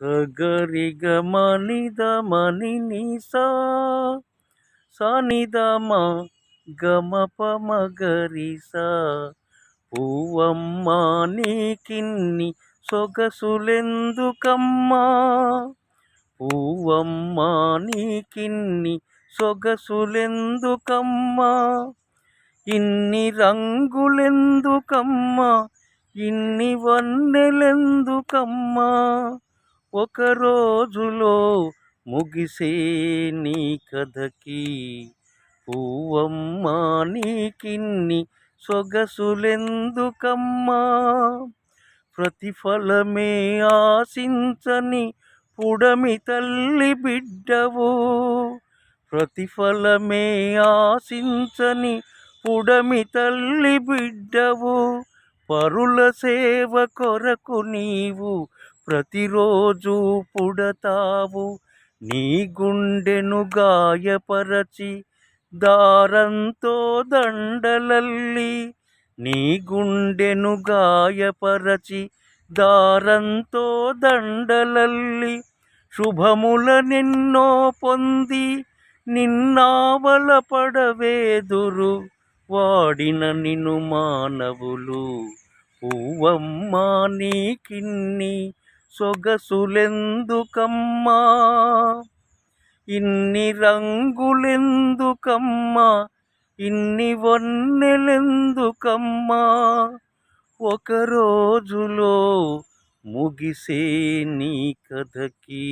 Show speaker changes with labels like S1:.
S1: సగరి గమని దమని నిసా సనిదమ గమ పమగరిసా పువ్వమ్మ నీకిన్ని సొగసులెందుకమ్మా పువ్వమ్మ నీకిన్ని సొగసులెందుకమ్మా ఇన్ని రంగులెందుకమ్మా ఇన్ని వన్నెలెందుకమ్మా ఒక రోజులో ముగిసే నీ కథకి పువ్వమ్మ నీకిన్ని సొగసులెందుకమ్మా ప్రతిఫలమే ఆశించని పుడమి తల్లి బిడ్డవు ప్రతిఫలమే ఆశించని పుడమి తల్లి బిడ్డవు పరుల సేవ కొరకు నీవు ప్రతిరోజు పుడతావు నీ గుండెను గాయపరచి దారంతో దండలల్లి నీ గుండెను గాయపరచి దారంతో దండలల్లి శుభముల నిన్నో పొంది నిన్నావల పడవేదురు వాడిన నిన్ను మానవులు పువ్వమ్మ నీకిన్ని సొగసులెందుకమ్మా ఇన్ని రంగులెందుకమ్మా ఇన్ని వన్నెలెందుకమ్మా ఒక రోజులో ముగిసే నీ కథకి